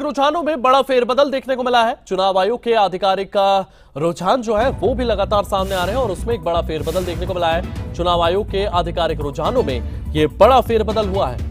रुझानों में बड़ा फेरबदल देखने को मिला है। चुनाव आयोग के आधिकारिक रुझान जो है वो भी लगातार सामने आ रहे हैं और उसमें एक बड़ा फेरबदल देखने को मिला है। चुनाव आयोग के आधिकारिक रुझानों में ये बड़ा फेरबदल हुआ है।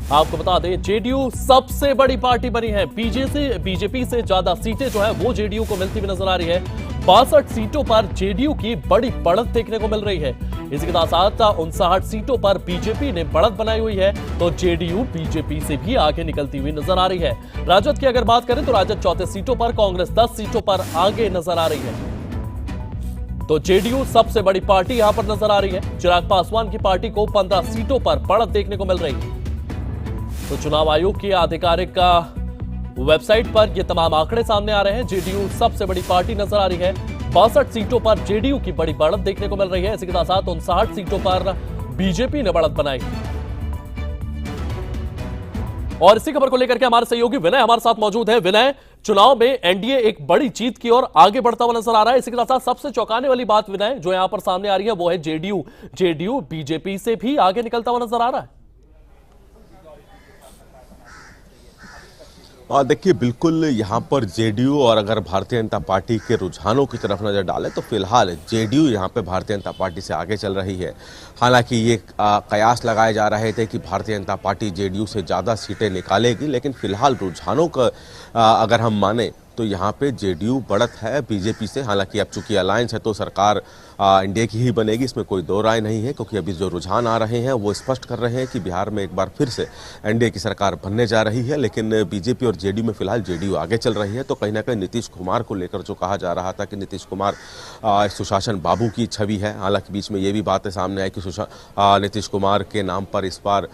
आपको बता दें, जेडीयू सबसे बड़ी पार्टी बनी है। बीजेपी से ज्यादा सीटें जो है वो जेडीयू को मिलती हुई नजर आ रही है। 62 सीटों पर जेडीयू की बड़ी बढ़त देखने को मिल रही है। इसी के साथ 59 सीटों पर बीजेपी ने बढ़त बनाई हुई है, तो जेडीयू बीजेपी से भी आगे निकलती हुई नजर आ रही है। राजद की अगर बात करें तो राजद 34 सीटों पर, कांग्रेस 10 सीटों पर आगे नजर आ रही है। तो जेडीयू सबसे बड़ी पार्टी यहां पर नजर आ रही है। चिराग पासवान की पार्टी को 15 सीटों पर बढ़त देखने को मिल रही है। तो चुनाव आयोग की आधिकारिक वेबसाइट पर ये तमाम आंकड़े सामने आ रहे हैं। जेडीयू सबसे बड़ी पार्टी नजर आ रही है। 62 सीटों पर जेडीयू की बड़ी बढ़त देखने को मिल रही है। इसी के साथ 59 सीटों पर बीजेपी ने बढ़त बनाई। और इसी खबर को लेकर के हमारे सहयोगी विनय हमारे साथ मौजूद है। विनय, चुनाव में एनडीए एक बड़ी जीत की ओर आगे बढ़ता हुआ नजर आ रहा है। इसी के साथ सबसे चौंकाने वाली बात विनय जो यहां पर सामने आ रही है वो है जेडीयू बीजेपी से भी आगे निकलता हुआ नजर आ रहा है। देखिए, बिल्कुल यहाँ पर जेडीयू और अगर भारतीय जनता पार्टी के रुझानों की तरफ नजर डालें तो फिलहाल जेडीयू यहाँ पे भारतीय जनता पार्टी से आगे चल रही है। हालांकि ये कयास लगाए जा रहे थे कि भारतीय जनता पार्टी जेडीयू से ज़्यादा सीटें निकालेगी, लेकिन फिलहाल रुझानों का अगर हम माने तो यहाँ पे जेडीयू बढ़त है बीजेपी से। हालांकि अब चूंकि अलायंस है तो सरकार एनडीए की ही बनेगी, इसमें कोई दो राय नहीं है, क्योंकि अभी जो रुझान आ रहे हैं वो स्पष्ट कर रहे हैं कि बिहार में एक बार फिर से एनडीए की सरकार बनने जा रही है। लेकिन बीजेपी और जेडीयू में फिलहाल जेडीयू आगे चल रही है। तो कहीं ना कहीं नीतीश कुमार को लेकर जो कहा जा रहा था कि नीतीश कुमार सुशासन बाबू की छवि है, हालांकि बीच में ये भी बातें सामने आई कि नीतीश कुमार के नाम पर इस बार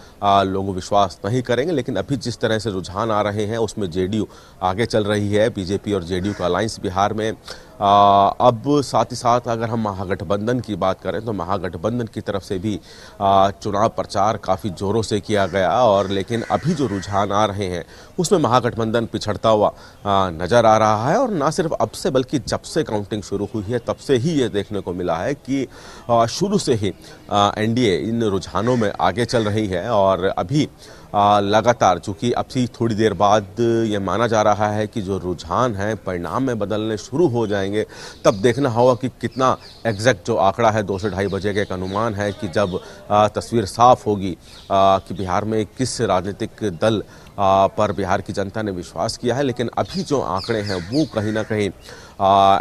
लोग विश्वास नहीं करेंगे। लेकिन अभी जिस तरह से रुझान आ रहे हैं उसमें जेडीयू आगे चल रही है। बीजेपी और जेडीयू का अलायंस बिहार में अब साथ ही साथ अगर हम महागठबंधन की बात करें तो महागठबंधन की तरफ से भी चुनाव प्रचार काफ़ी जोरों से किया गया। और लेकिन अभी जो रुझान आ रहे हैं उसमें महागठबंधन पिछड़ता हुआ नज़र आ रहा है। और ना सिर्फ अब से बल्कि जब से काउंटिंग शुरू हुई है तब से ही ये देखने को मिला है कि शुरू से ही एनडीए इन रुझानों में आगे चल रही है। और अभी लगातार चूंकि अब से थोड़ी देर बाद ये माना जा रहा है कि जो रुझान है परिणाम में बदलने शुरू हो जाएंगे, तब देखना होगा कि कितना एग्जैक्ट जो आंकड़ा है 2 से ढाई बजे का एक अनुमान है कि जब तस्वीर साफ होगी कि बिहार में किस राजनीतिक दल पर बिहार की जनता ने विश्वास किया है। लेकिन अभी जो आंकड़े हैं वो कहीं ना कहीं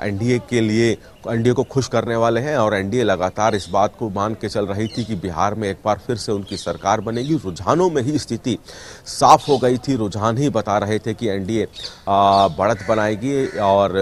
एनडीए के लिए एनडीए को खुश करने वाले हैं। और एनडीए लगातार इस बात को मान के चल रही थी कि बिहार में एक बार फिर से उनकी सरकार बनेगी। रुझानों में ही स्थिति साफ हो गई थी। रुझान ही बता रहे थे कि एनडीए बढ़त बनाएगी। और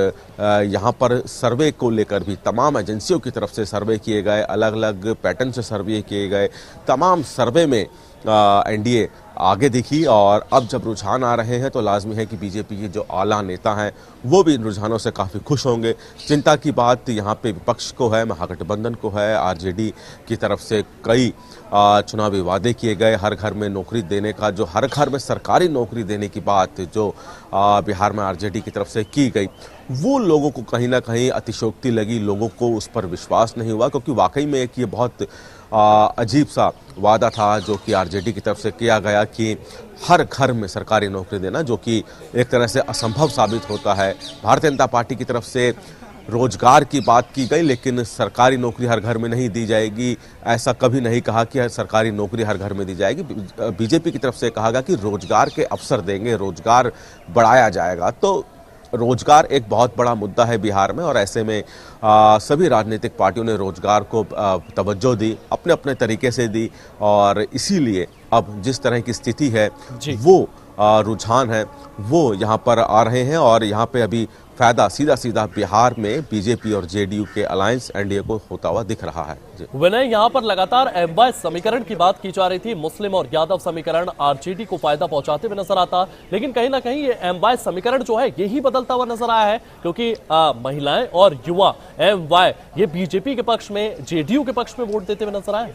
यहाँ पर सर्वे को लेकर भी तमाम एजेंसियों की तरफ से सर्वे किए गए, अलग अलग पैटर्न से सर्वे किए गए। तमाम सर्वे में एनडीए आगे दिखी। और अब जब रुझान आ रहे हैं तो लाजमी है कि बीजेपी के जो आला नेता हैं वो भी इन रुझानों से काफ़ी खुश होंगे। चिंता की बात यहाँ पे विपक्ष को है, महागठबंधन को है। आरजेडी की तरफ से कई चुनावी वादे किए गए, हर घर में नौकरी देने का, जो हर घर में सरकारी नौकरी देने की बात जो बिहार में आरजेडी की तरफ से की गई, वो लोगों को कहीं ना कहीं अतिशयोक्ति लगी। लोगों को उस पर विश्वास नहीं हुआ, क्योंकि वाकई में एक ये बहुत अजीब सा वादा था जो कि आरजेडी की तरफ से किया गया कि हर घर में सरकारी नौकरी देना, जो कि एक तरह से असंभव साबित होता है। भारतीय जनता पार्टी की तरफ से रोजगार की बात की गई, लेकिन सरकारी नौकरी हर घर में नहीं दी जाएगी, ऐसा कभी नहीं कहा कि सरकारी नौकरी हर घर में दी जाएगी। बीजेपी की तरफ से कहा गया कि रोजगार के अवसर देंगे, रोजगार बढ़ाया जाएगा। तो रोजगार एक बहुत बड़ा मुद्दा है बिहार में। और ऐसे में सभी राजनीतिक पार्टियों ने रोजगार को तवज्जो दी, अपने अपने तरीके से दी। और इसीलिए अब जिस तरह की स्थिति है वो रुझान है वो यहाँ पर आ रहे हैं। और यहाँ पे अभी फायदा सीधा सीधा बिहार में बीजेपी और जेडीयू के अलायंस एनडीए को होता हुआ दिख रहा है। विनय, यहाँ पर लगातार एमवाय समीकरण की बात की जा रही थी। मुस्लिम और यादव समीकरण आरजेडी को फायदा पहुंचाते हुए नजर आता, लेकिन कहीं ना कहीं ये एमवाय समीकरण जो है यही बदलता हुआ नजर आया है, क्योंकि महिलाएं और युवा एमवाय ये बीजेपी के पक्ष में, जेडीयू के पक्ष में वोट देते हुए नजर आए।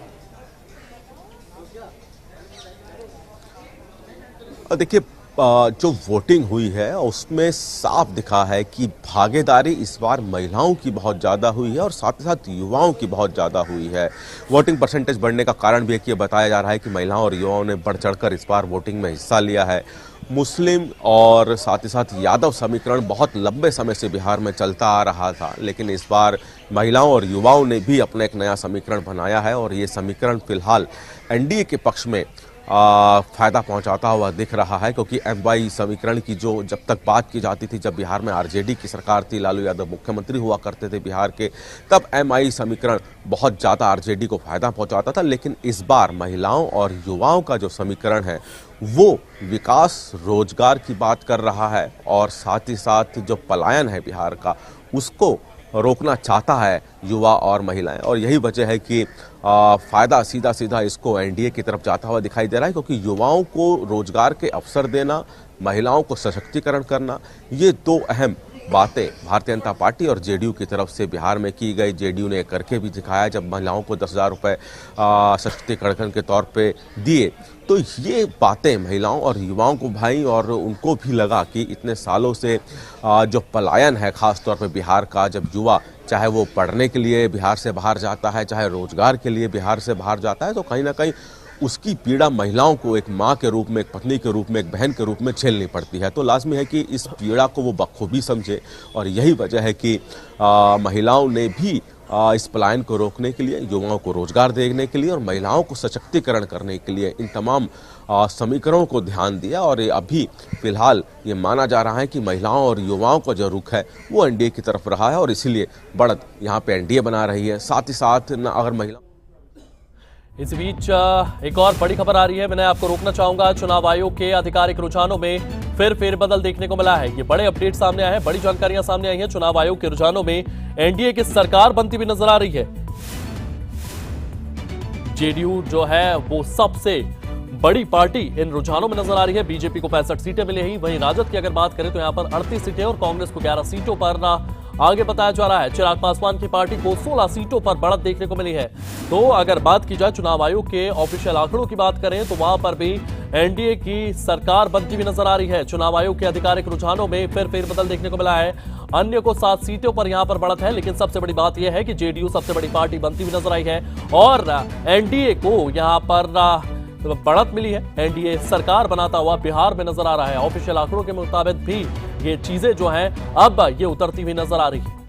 देखिए, जो वोटिंग हुई है उसमें साफ दिखा है कि भागीदारी इस बार महिलाओं की बहुत ज़्यादा हुई है और साथ ही साथ युवाओं की बहुत ज़्यादा हुई है। वोटिंग परसेंटेज बढ़ने का कारण भी एक ये बताया जा रहा है कि महिलाओं और युवाओं ने बढ़ चढ़कर इस बार वोटिंग में हिस्सा लिया है। मुस्लिम और साथ ही साथ यादव समीकरण बहुत लंबे समय से बिहार में चलता आ रहा था, लेकिन इस बार महिलाओं और युवाओं ने भी अपना एक नया समीकरण बनाया है और ये समीकरण फिलहाल एनडीए के पक्ष में फायदा पहुंचाता हुआ दिख रहा है, क्योंकि एमवाई समीकरण की जो जब तक बात की जाती थी, जब बिहार में आरजेडी की सरकार थी, लालू यादव मुख्यमंत्री हुआ करते थे बिहार के, तब एमआई समीकरण बहुत ज़्यादा आरजेडी को फायदा पहुंचाता था। लेकिन इस बार महिलाओं और युवाओं का जो समीकरण है वो विकास रोजगार की बात कर रहा है और साथ ही साथ जो पलायन है बिहार का उसको रोकना चाहता है युवा और महिलाएं। और यही वजह है कि फायदा सीधा सीधा इसको एनडीए की तरफ जाता हुआ दिखाई दे रहा है, क्योंकि युवाओं को रोजगार के अवसर देना, महिलाओं को सशक्तिकरण करना, ये दो अहम बातें भारतीय जनता पार्टी और जेडीयू की तरफ से बिहार में की गई। जेडीयू ने करके भी दिखाया जब महिलाओं को 10,000 रुपये सशक्तिकरण के तौर पे दिए। तो ये बातें महिलाओं और युवाओं को भाई, और उनको भी लगा कि इतने सालों से जो पलायन है खास तौर पे बिहार का, जब युवा चाहे वो पढ़ने के लिए बिहार से बाहर जाता है, चाहे रोजगार के लिए बिहार से बाहर जाता है, तो कहीं ना कहीं उसकी पीड़ा महिलाओं को एक माँ के रूप में, एक पत्नी के रूप में, एक बहन के रूप में झेलनी पड़ती है। तो लाजमी है कि इस पीड़ा को वो बखूबी समझे और यही वजह है कि महिलाओं ने भी इस पलायन को रोकने के लिए, युवाओं को रोजगार देने के लिए और महिलाओं को सशक्तिकरण करने के लिए इन तमाम समीकरणों को ध्यान दिया। और ये अभी फिलहाल ये माना जा रहा है कि महिलाओं और युवाओं का जो रुख है वो एनडीए की तरफ रहा है और इसीलिए बढ़त यहाँ पे एनडीए बना रही है। साथ ही साथ अगर महिला इस बीच एक और बड़ी खबर आ रही है, मैं आपको रोकना चाहूंगा। चुनाव आयोग के आधिकारिक रुझानों में फिर फेरबदल देखने को मिला है। ये बड़े अपडेट सामने आए हैं, बड़ी जानकारियां सामने आई हैं। चुनाव आयोग के रुझानों में एनडीए की सरकार बनती हुई नजर आ रही है। जेडीयू जो है वो सबसे बड़ी पार्टी इन रुझानों में नजर आ रही है। बीजेपी को 65 सीटें मिली हैं। वहीं राजद की अगर बात करें तो यहां पर 38 सीटें और कांग्रेस को 11 सीटों पर आगे बताया जा रहा है। चिराग पासवान की पार्टी को 16 सीटों पर बढ़त देखने को मिली है। तो अगर बात की जाए चुनाव आयोग के ऑफिशियल आंकड़ों की बात करें तो वहां पर भी एनडीए की सरकार बनती हुई नजर आ रही है। चुनाव आयोग के आधिकारिक रुझानों में फिर फेरबदल देखने को मिला है। अन्य को 7 सीटों पर यहां पर बढ़त है, लेकिन सबसे बड़ी बात यह है कि जेडीयू सबसे बड़ी पार्टी बनती हुई नजर आई है और एनडीए को यहां पर बढ़त मिली है। एनडीए सरकार बनाता हुआ बिहार में नजर आ रहा है। ऑफिशियल आंकड़ों के मुताबिक भी ये चीजें जो हैं अब ये उतरती हुई नजर आ रही है।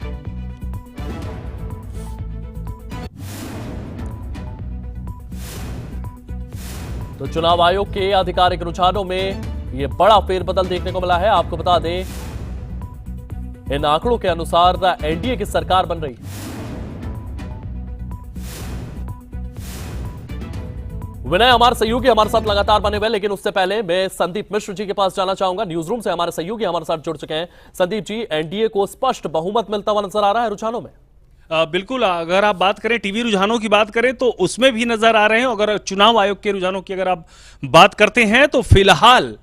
तो चुनाव आयोग के आधिकारिक रुझानों में ये बड़ा फेरबदल देखने को मिला है। आपको बता दें इन आंकड़ों के अनुसार एनडीए की सरकार बन रही है। विनय हमारे सहयोगी हमारे साथ लगातार बने हुए, लेकिन उससे पहले मैं संदीप मिश्र जी के पास जाना चाहूंगा। न्यूज रूम से हमारे सहयोगी हमारे साथ जुड़ चुके हैं। संदीप जी, एनडीए को स्पष्ट बहुमत मिलता हुआ नजर आ रहा है रुझानों में। बिल्कुल, अगर आप बात करें टीवी रुझानों की बात करें तो उसमें भी नजर आ रहे हैं। अगर चुनाव आयोग के रुझानों की अगर आप बात करते हैं तो फिलहाल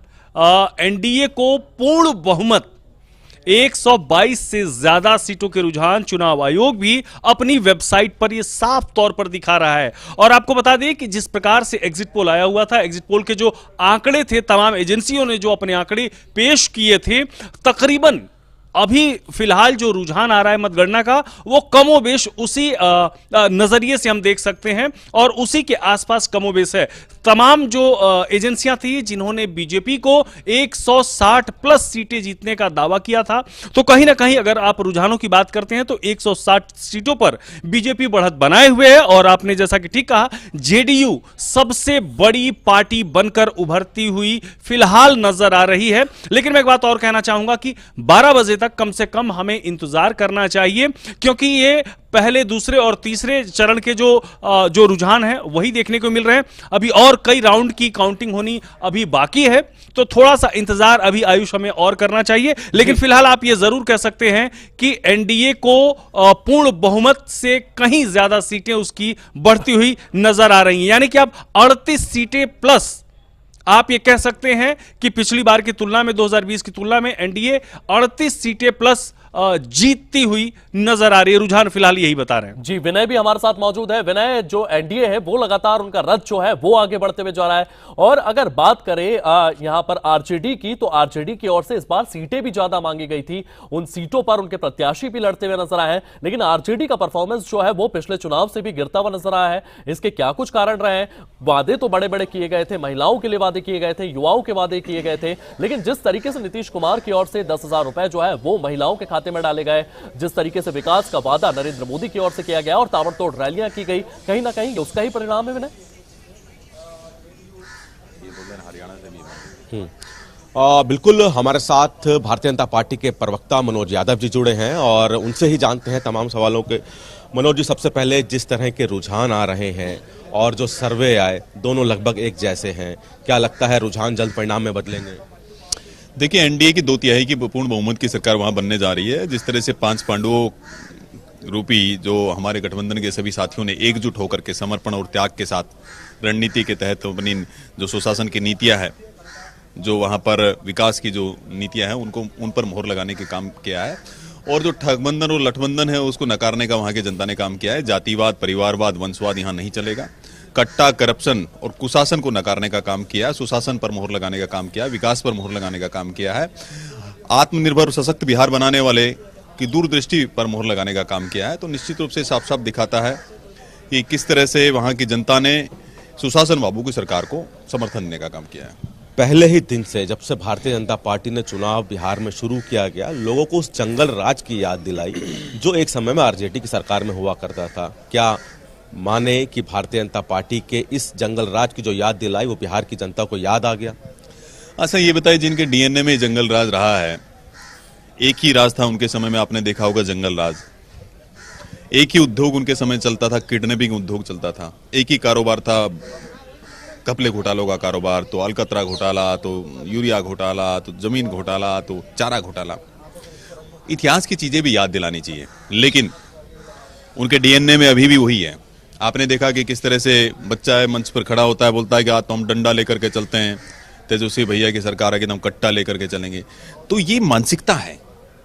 एनडीए को पूर्ण बहुमत 122 से ज्यादा सीटों के रुझान चुनाव आयोग भी अपनी वेबसाइट पर यह साफ तौर पर दिखा रहा है। और आपको बता दें कि जिस प्रकार से एग्जिट पोल आया हुआ था, एग्जिट पोल के जो आंकड़े थे, तमाम एजेंसियों ने जो अपने आंकड़े पेश किए थे, तकरीबन अभी फिलहाल जो रुझान आ रहा है मतगणना का वो कमोबेश उसी नजरिए से हम देख सकते हैं और उसी के आसपास कमोबेश है। तमाम जो एजेंसियां थी जिन्होंने बीजेपी को 160 प्लस सीटें जीतने का दावा किया था, तो कहीं ना कहीं अगर आप रुझानों की बात करते हैं तो 160 सीटों पर बीजेपी बढ़त बनाए हुए है। और आपने जैसा कि ठीक कहा, जेडीयू सबसे बड़ी पार्टी बनकर उभरती हुई फिलहाल नजर आ रही है। लेकिन मैं एक बात और कहना चाहूंगा कि 12 बजे तक कम से कम हमें इंतजार करना चाहिए, क्योंकि ये पहले, दूसरे और तीसरे चरण के जो रुझान हैं वही देखने को मिल रहे हैं। अभी और कई राउंड की काउंटिंग होनी अभी बाकी है, तो थोड़ा सा इंतजार अभी आयुष हमें और करना चाहिए। लेकिन फिलहाल आप ये जरूर कह सकते हैं कि एनडीए को पूर्ण बहुमत से कहीं ज्यादा सीटें उसकी बढ़ती हुई नजर आ रही हैं। यानी कि अब 38 सीटें प्लस आप ये कह सकते हैं कि पिछली बार की तुलना में, 2020 की तुलना में एनडीए 38 सीटें प्लस जीतती हुई नजर आ रही है। रुझान फिलहाल यही बता रहे हैं। जी, विनय भी हमारे साथ मौजूद है। विनय, जो एनडीए है वो लगातार उनका रथ जो है वो आगे बढ़ते हुए जा रहा है, और अगर बात करें यहां पर आरजेडी की, तो आरजेडी की ओर से इस बार सीटें भी ज्यादा मांगी गई थी, उन सीटों पर उनके प्रत्याशी भी लड़ते हुए नजर आए हैं, लेकिन आरजेडी का परफॉर्मेंस जो है वो पिछले चुनाव से भी गिरता हुआ नजर आया है। इसके क्या कुछ कारण रहे हैं? वादे तो बड़े बड़े किए गए थे, महिलाओं के लिए वादे किए गए थे, युवाओं के वादे किए गए थे, लेकिन जिस तरीके से नीतीश कुमार की ओर से 10,000 रुपए जो है वो महिलाओं के खाते में डाले गए, जिस तरीके से विकास का वादा नरेंद्र मोदी की ओर से किया गया और ताबड़तोड़ रैलियां की गई, कहीं ना कहीं उसका ही परिणाम है विनय। बिल्कुल, हमारे साथ भारतीय जनता पार्टी के प्रवक्ता मनोज यादव जी जुड़े हैं और उनसे ही जानते हैं तमाम सवालों के। मनोज जी, सबसे पहले जिस तरह के रुझान आ रहे हैं और जो सर्वे आए, दोनों लगभग एक जैसे हैं, क्या लगता है रुझान जल्द परिणाम में बदलेंगे? देखिए, एनडीए की 2/3 की पूर्ण बहुमत की सरकार वहां बनने जा रही है। जिस तरह से 5 पांडवों रूपी जो हमारे गठबंधन के सभी साथियों ने एकजुट होकर के समर्पण और त्याग के साथ रणनीति के तहत अपनी जो सुशासन की नीतियां है, जो वहां पर विकास की जो नीतियां हैं, उन पर मोहर लगाने के काम किया है, और जो ठगबंधन और लठबंधन है उसको नकारने का वहां की जनता ने काम किया है। जातिवाद, परिवारवाद, वंशवाद यहां नहीं चलेगा। कट्टा, करप्शन और कुशासन को नकारने का काम किया है, सुशासन पर मोहर लगाने का काम किया है, विकास पर मोहर लगाने का काम किया है, आत्मनिर्भर और सशक्त बिहार बनाने वाले की दूरदृष्टि पर मोहर लगाने का काम किया है। तो निश्चित रूप से साफ साफ दिखाता है कि किस तरह से वहां की जनता ने सुशासन बाबू की सरकार को समर्थन देने का काम किया है। पहले ही दिन से जब से भारतीय जनता पार्टी ने चुनाव बिहार में शुरू किया गया, लोगों को उस जंगल राज की याद दिलाई जो एक समय में आरजेडी की सरकार में हुआ करता था। क्या माने कि भारतीय जनता पार्टी के इस जंगल राज की जो याद दिलाई वो बिहार की जनता को याद आ गया? अच्छा, ये बताइए, जिनके डीएनए में जंगल राज रहा है, एक ही राज था उनके समय में, आपने देखा होगा जंगल राज। एक ही उद्योग उनके समय चलता था, किडनैपिंग उद्योग चलता था। एक ही कारोबार था, कपले घोटालों का कारोबार, तो अलकतरा घोटाला, तो यूरिया घोटाला, तो जमीन घोटाला, तो चारा घोटाला। इतिहास की चीजें भी याद दिलानी चाहिए, लेकिन उनके डीएनए में अभी भी वही है। आपने देखा कि किस तरह से बच्चा है, मंच पर खड़ा होता है, बोलता है कि आज तो हम डंडा लेकर के चलते हैं, तेजस्वी भैया की सरकार है कि हम कट्टा लेकर के चलेंगे। तो ये मानसिकता है,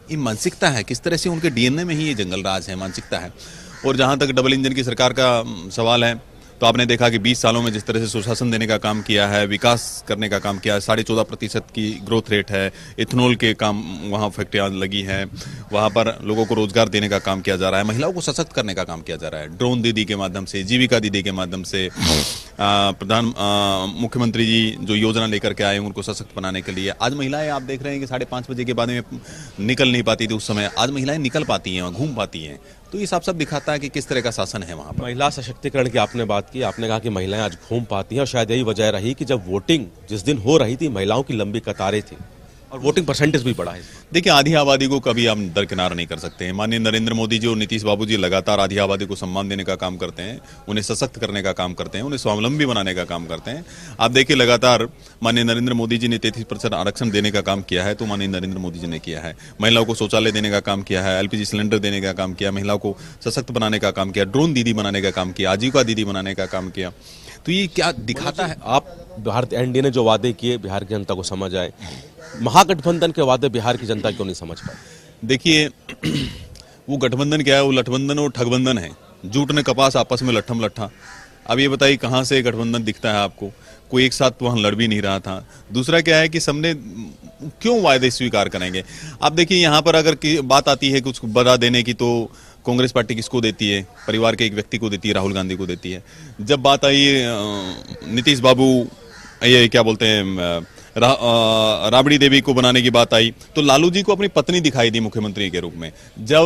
ये मानसिकता है, किस तरह से उनके डीएनए में ही ये जंगल राज है, मानसिकता है। और जहां तक डबल इंजन की सरकार का सवाल है, तो आपने देखा कि 20 सालों में जिस तरह से सुशासन देने का काम किया है, विकास करने का काम किया है, 14.5% की ग्रोथ रेट है, इथेनॉल के काम वहाँ फैक्ट्रियाँ लगी हैं, वहाँ पर लोगों को रोजगार देने का काम किया जा रहा है, महिलाओं को सशक्त करने का काम किया जा रहा है, ड्रोन दीदी के माध्यम से, जीविका दीदी के माध्यम से, मुख्यमंत्री जी जो योजना लेकर के आए उनको सशक्त बनाने के लिए। आज महिलाएं, आप देख रहे हैं कि 5:30 बजे के बाद में निकल नहीं पाती थी उस समय, आज महिलाएं निकल पाती हैं, घूम पाती हैं। तो ये साफ साफ दिखाता है कि किस तरह का शासन है वहां पर। महिला सशक्तिकरण की आपने बात की, आपने कहा कि महिलाएं आज घूम पाती हैं, और शायद यही वजह रही कि जब वोटिंग जिस दिन हो रही थी, महिलाओं की लंबी कतारें थी और वोटिंग परसेंटेज भी बढ़ा है। देखिए, आधी आबादी को कभी आप दरकिनार नहीं कर सकते हैं। माननीय नरेंद्र मोदी जी और नीतीश बाबू जी लगातार आधी आबादी को सम्मान देने का काम करते हैं, उन्हें सशक्त करने का काम करते हैं, उन्हें स्वावलंबी बनाने का काम करते हैं। आप देखिए, लगातार माननीय नरेंद्र मोदी जी ने 33% आरक्षण देने का काम किया है, तो माननीय नरेंद्र मोदी जी ने किया है। महिलाओं को शौचालय देने का काम किया है, एलपीजी सिलेंडर देने का काम किया, महिलाओं को सशक्त बनाने का काम किया, ड्रोन दीदी बनाने का काम किया, आजीविका दीदी बनाने का काम किया। तो ये क्या दिखाता है? आप भारतीय एनडीए ने जो वादे किए बिहार की जनता को समझ आए, महागठबंधन के वादे बिहार की जनता क्यों नहीं समझ पाई? देखिए, वो गठबंधन क्या है? वो लठबंधन और ठगबंधन है। जूट ने कपास, आपस में लट्ठम लट्ठा। अब ये बताइए, कहाँ से गठबंधन दिखता है आपको? कोई एक साथ तो वहां लड़ भी नहीं रहा था। दूसरा क्या है कि सबने क्यों वायदे स्वीकार करेंगे? आप देखिए, यहाँ पर अगर बात आती है कुछ बता देने की, तो कांग्रेस पार्टी किसको देती है? परिवार के एक व्यक्ति को देती है, राहुल गांधी को देती है। जब बात आई नीतीश बाबू, ये क्या बोलते हैं, राबड़ी देवी को बनाने की बात आई, तो लालू जी को अपनी पत्नी दिखाई दी मुख्यमंत्री के रूप में। जब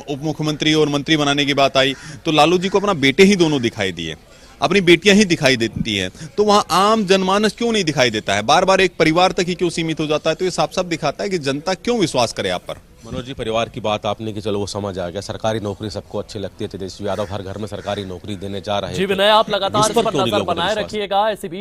उप मुख्यमंत्री और मंत्री बनाने की बात आई, तो लालू जी को अपना बेटे ही दोनों दिखाई दिए, अपनी बेटियां ही दिखाई देती है। तो वहां आम जनमानस क्यों नहीं दिखाई देता है? बार बार एक परिवार तक ही क्यों सीमित हो जाता है? तो ये साफ साफ दिखाता है कि जनता क्यों विश्वास करे आप पर। मनोज जी, परिवार की बात आपने की, चलो वो समझ आ गया, सरकारी नौकरी सबको अच्छी लगती है, तेजस्वी यादव हर घर में सरकारी नौकरी देने जा रहे हैं। जी विनय, आप लगातार इस पर क्यों नहीं नजर लोगों को बनाए विश्वास? रखिएगा। इसी बीच